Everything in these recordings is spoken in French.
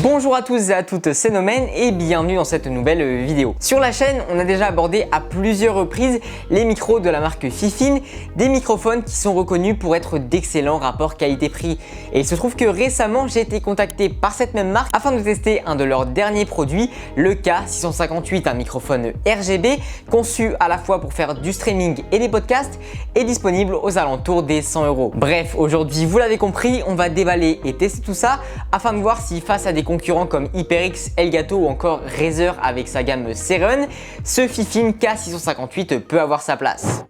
Bonjour à tous et à toutes, c'est Nomen et bienvenue dans cette nouvelle vidéo. Sur la chaîne, on a déjà abordé à plusieurs reprises les micros de la marque Fifine, des microphones qui sont reconnus pour être d'excellents rapports qualité-prix. Et il se trouve que récemment, j'ai été contacté par cette même marque afin de tester un de leurs derniers produits, le K658, un microphone RGB conçu à la fois pour faire du streaming et des podcasts et disponible aux alentours des 100 €. Bref, aujourd'hui, vous l'avez compris, on va déballer et tester tout ça afin de voir si face à des concurrents comme HyperX, Elgato ou encore Razer avec sa gamme Seren, ce Fifine K658 peut avoir sa place.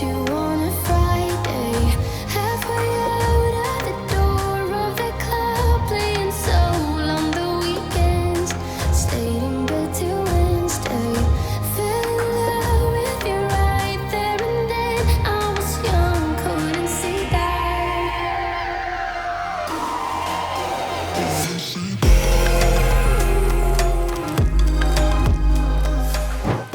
You on a Friday, halfway out at the door of the club, playing soul on the weekends, stayed in bed till Wednesday, fell in love with you right there and then. I was young, couldn't see that.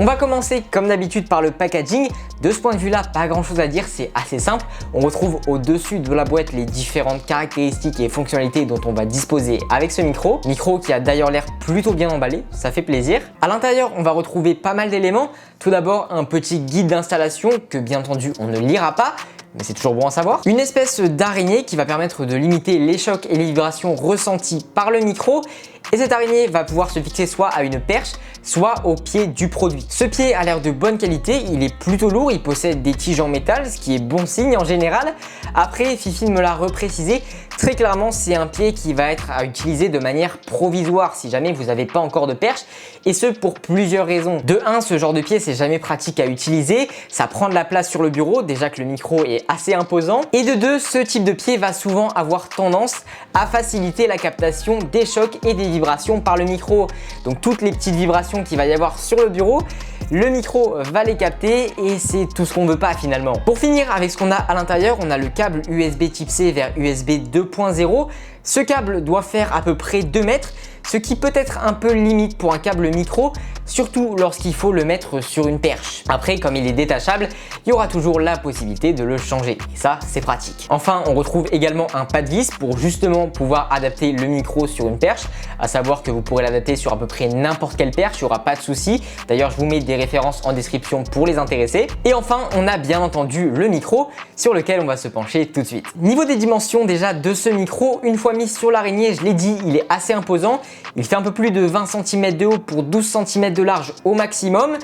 On va commencer comme d'habitude par le packaging. De ce point de vue là, pas grand chose à dire, c'est assez simple. On retrouve au-dessus de la boîte les différentes caractéristiques et fonctionnalités dont on va disposer avec ce micro. Micro qui a d'ailleurs l'air plutôt bien emballé, ça fait plaisir. À l'intérieur, on va retrouver pas mal d'éléments. Tout d'abord, un petit guide d'installation que bien entendu on ne lira pas, mais c'est toujours bon à savoir. Une espèce d'araignée qui va permettre de limiter les chocs et les vibrations ressenties par le micro. Et cette araignée va pouvoir se fixer soit à une perche, soit au pied du produit. Ce pied a l'air de bonne qualité, il est plutôt lourd, il possède des tiges en métal, ce qui est bon signe en général. Après, Fifine me l'a reprécisé, très clairement c'est un pied qui va être à utiliser de manière provisoire si jamais vous n'avez pas encore de perche. Et ce pour plusieurs raisons. De 1, ce genre de pied c'est jamais pratique à utiliser, ça prend de la place sur le bureau, déjà que le micro est assez imposant. Et de 2, ce type de pied va souvent avoir tendance à faciliter la captation des chocs et des vibrations par le micro. Donc toutes les petites vibrations qu'il va y avoir sur le bureau, le micro va les capter et c'est tout ce qu'on veut pas finalement. Pour finir avec ce qu'on a à l'intérieur, on a le câble USB Type C vers USB 2.0. Ce câble doit faire à peu près 2 mètres, ce qui peut être un peu limite pour un câble micro, surtout lorsqu'il faut le mettre sur une perche. Après, comme il est détachable, il y aura toujours la possibilité de le changer et ça, c'est pratique. Enfin, on retrouve également un pas de vis pour justement pouvoir adapter le micro sur une perche, à savoir que vous pourrez l'adapter sur à peu près n'importe quelle perche, il n'y aura pas de souci. D'ailleurs, je vous mets des références en description pour les intéressés. Et enfin, on a bien entendu le micro sur lequel on va se pencher tout de suite. Niveau des dimensions déjà de ce micro, une fois mis sur l'araignée, je l'ai dit, il est assez imposant. Il fait un peu plus de 20 cm de haut pour 12 cm de large au maximum,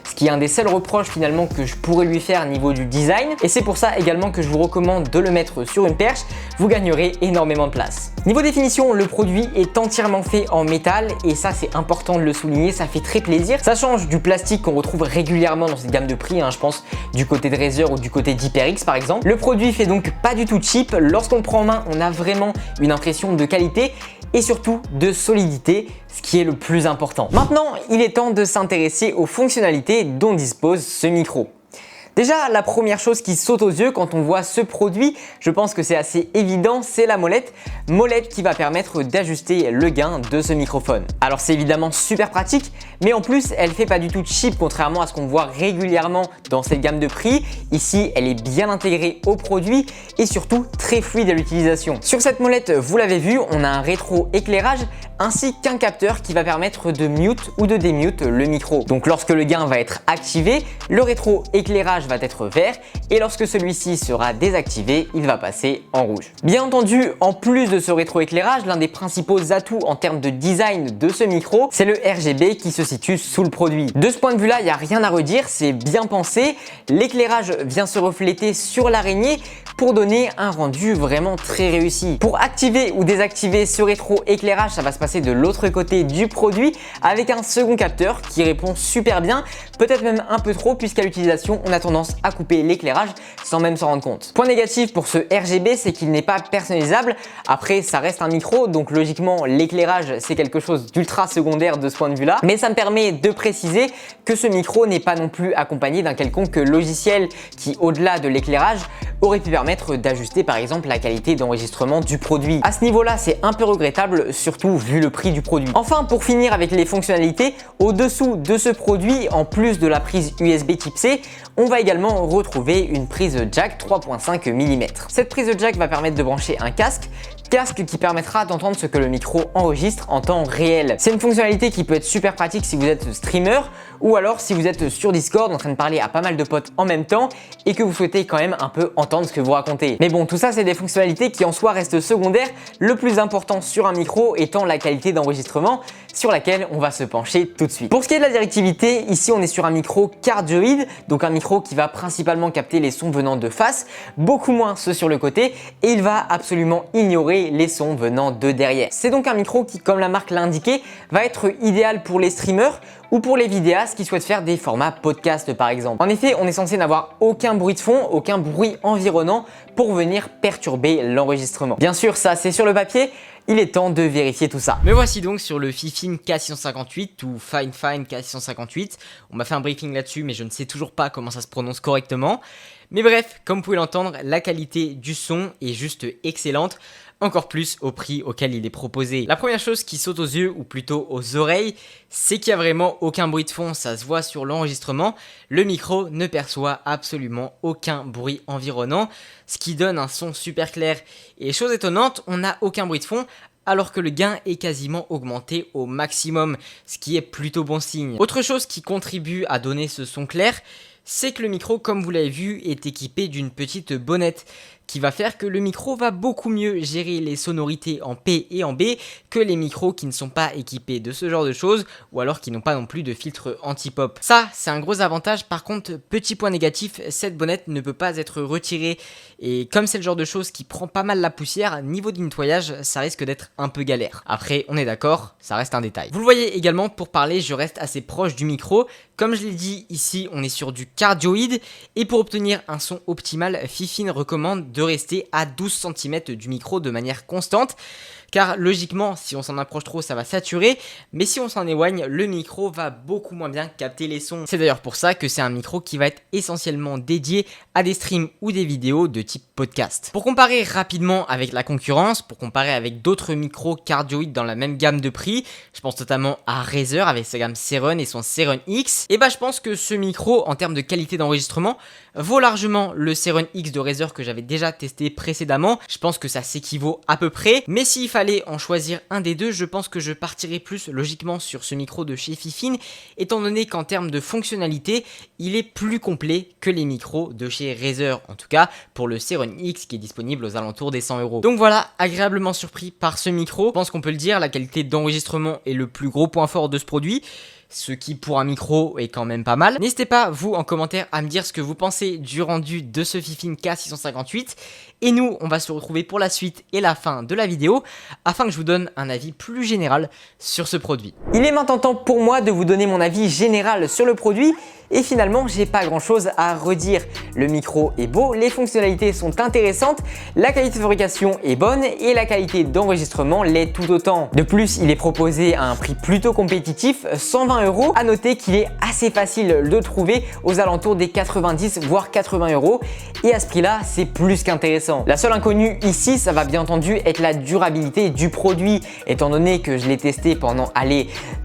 ce qui est un des seuls reproches finalement que je pourrais lui faire niveau du design. Et c'est pour ça également que je vous recommande de le mettre sur une perche, vous gagnerez énormément de place. Niveau définition, le produit est entièrement fait en métal et ça c'est important de le souligner, ça fait très plaisir. Ça change du plastique qu'on retrouve régulièrement dans cette gamme de prix, je pense du côté de Razer ou du côté d'HyperX par exemple. Le produit fait donc pas du tout cheap, lorsqu'on le prend en main, on a vraiment une impression de qualité et surtout de solidité, ce qui est le plus important. Maintenant, il est temps de s'intéresser aux fonctionnalités dont dispose ce micro. Déjà, la première chose qui saute aux yeux quand on voit ce produit, je pense que c'est assez évident, c'est la molette. Molette qui va permettre d'ajuster le gain de ce microphone. Alors c'est évidemment super pratique, mais en plus elle fait pas du tout cheap contrairement à ce qu'on voit régulièrement dans cette gamme de prix. Ici, elle est bien intégrée au produit et surtout très fluide à l'utilisation. Sur cette molette, vous l'avez vu, on a un rétro-éclairage ainsi qu'un capteur qui va permettre de mute ou de démute le micro. Donc lorsque le gain va être activé, le rétro-éclairage va être vert et lorsque celui-ci sera désactivé, il va passer en rouge. Bien entendu, en plus de ce rétroéclairage, l'un des principaux atouts en termes de design de ce micro, c'est le RGB qui se situe sous le produit. De ce point de vue-là, il n'y a rien à redire, c'est bien pensé. L'éclairage vient se refléter sur l'araignée pour donner un rendu vraiment très réussi. Pour activer ou désactiver ce rétroéclairage, ça va se passer de l'autre côté du produit avec un second capteur qui répond super bien, peut-être même un peu trop puisqu'à l'utilisation, on a tendance tendance à couper l'éclairage sans même s'en rendre compte. Point négatif pour ce RGB, c'est qu'il n'est pas personnalisable. Après, ça reste un micro, donc logiquement l'éclairage c'est quelque chose d'ultra secondaire de ce point de vue là, mais ça me permet de préciser que ce micro n'est pas non plus accompagné d'un quelconque logiciel qui, au-delà de l'éclairage, aurait pu permettre d'ajuster par exemple la qualité d'enregistrement du produit. À ce niveau là, c'est un peu regrettable, surtout vu le prix du produit. Enfin, pour finir avec les fonctionnalités, au-dessous de ce produit, en plus de la prise USB type C, on va également retrouver une prise jack 3.5 mm. Cette prise jack va permettre de brancher un casque qui permettra d'entendre ce que le micro enregistre en temps réel. C'est une fonctionnalité qui peut être super pratique si vous êtes streamer ou alors si vous êtes sur Discord en train de parler à pas mal de potes en même temps et que vous souhaitez quand même un peu entendre ce que vous racontez. Mais bon, tout ça c'est des fonctionnalités qui en soi restent secondaires, le plus important sur un micro étant la qualité d'enregistrement sur laquelle on va se pencher tout de suite. Pour ce qui est de la directivité, ici on est sur un micro cardioïde, donc un micro qui va principalement capter les sons venant de face, beaucoup moins ceux sur le côté, et il va absolument ignorer les sons venant de derrière. C'est donc un micro qui, comme la marque l'a indiqué, va être idéal pour les streamers ou pour les vidéastes qui souhaitent faire des formats podcast par exemple. En effet, on est censé n'avoir aucun bruit de fond, aucun bruit environnant pour venir perturber l'enregistrement. Bien sûr, ça c'est sur le papier, il est temps de vérifier tout ça. Me voici donc sur le Fifine K658 ou Fine K658. On m'a fait un briefing là-dessus, mais je ne sais toujours pas comment ça se prononce correctement. Mais bref, comme vous pouvez l'entendre, la qualité du son est juste excellente. Encore plus au prix auquel il est proposé. La première chose qui saute aux yeux, ou plutôt aux oreilles, c'est qu'il n'y a vraiment aucun bruit de fond, ça se voit sur l'enregistrement. Le micro ne perçoit absolument aucun bruit environnant, ce qui donne un son super clair. Et chose étonnante, on n'a aucun bruit de fond, alors que le gain est quasiment augmenté au maximum, ce qui est plutôt bon signe. Autre chose qui contribue à donner ce son clair, c'est que le micro, comme vous l'avez vu, est équipé d'une petite bonnette qui va faire que le micro va beaucoup mieux gérer les sonorités en P et en B que les micros qui ne sont pas équipés de ce genre de choses ou alors qui n'ont pas non plus de filtre anti-pop. Ça, c'est un gros avantage. Par contre, petit point négatif, cette bonnette ne peut pas être retirée et comme c'est le genre de chose qui prend pas mal la poussière, niveau du nettoyage, ça risque d'être un peu galère. Après, on est d'accord, ça reste un détail. Vous le voyez également, pour parler, je reste assez proche du micro. Comme je l'ai dit, ici, on est sur du cardioïde et pour obtenir un son optimal, Fifine recommande de rester à 12 cm du micro de manière constante. Car logiquement, si on s'en approche trop, ça va saturer, mais si on s'en éloigne, le micro va beaucoup moins bien capter les sons. C'est d'ailleurs pour ça que c'est un micro qui va être essentiellement dédié à des streams ou des vidéos de type podcast. Pour comparer rapidement avec la concurrence, pour comparer avec d'autres micros cardioïdes dans la même gamme de prix, je pense notamment à Razer avec sa gamme Seren et son Seren X, et je pense que ce micro, en termes de qualité d'enregistrement, vaut largement le Seren X de Razer que j'avais déjà testé précédemment. Je pense que ça s'équivaut à peu près, mais s'il fallait en choisir un des deux, je pense que je partirais plus logiquement sur ce micro de chez Fifine, étant donné qu'en termes de fonctionnalité, il est plus complet que les micros de chez Razer, en tout cas pour le Seren X qui est disponible aux alentours des 100 €. Donc voilà, agréablement surpris par ce micro. Je pense qu'on peut le dire, la qualité d'enregistrement est le plus gros point fort de ce produit, ce qui pour un micro est quand même pas mal. N'hésitez pas, vous, en commentaire, à me dire ce que vous pensez du rendu de ce Fifine K658. Et nous, on va se retrouver pour la suite et la fin de la vidéo, afin que je vous donne un avis plus général sur ce produit. Il est maintenant temps pour moi de vous donner mon avis général sur le produit. Et finalement, j'ai pas grand chose à redire. Le micro est beau, les fonctionnalités sont intéressantes, la qualité de fabrication est bonne et la qualité d'enregistrement l'est tout autant. De plus, il est proposé à un prix plutôt compétitif, 120 €. À noter qu'il est assez facile de trouver aux alentours des 90 voire 80 €. Et à ce prix-là, c'est plus qu'intéressant. La seule inconnue ici, ça va bien entendu être la durabilité du produit. Étant donné que je l'ai testé pendant,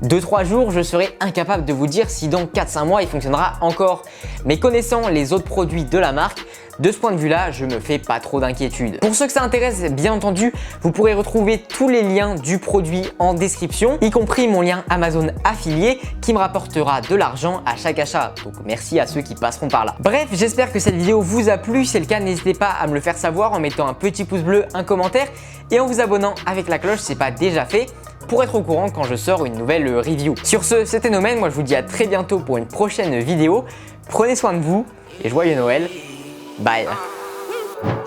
2-3 jours, je serais incapable de vous dire si dans 4-5 mois il fonctionnera encore. Mais connaissant les autres produits de la marque, de ce point de vue-là, je me fais pas trop d'inquiétude. Pour ceux que ça intéresse, bien entendu, vous pourrez retrouver tous les liens du produit en description, y compris mon lien Amazon affilié qui me rapportera de l'argent à chaque achat. Donc merci à ceux qui passeront par là. Bref, j'espère que cette vidéo vous a plu. Si c'est le cas, n'hésitez pas à me le faire savoir en mettant un petit pouce bleu, un commentaire et en vous abonnant avec la cloche si c'est pas déjà fait, pour être au courant quand je sors une nouvelle review. Sur ce, c'était Nomen, moi je vous dis à très bientôt pour une prochaine vidéo. Prenez soin de vous et joyeux Noël. Bye.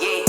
Yeah.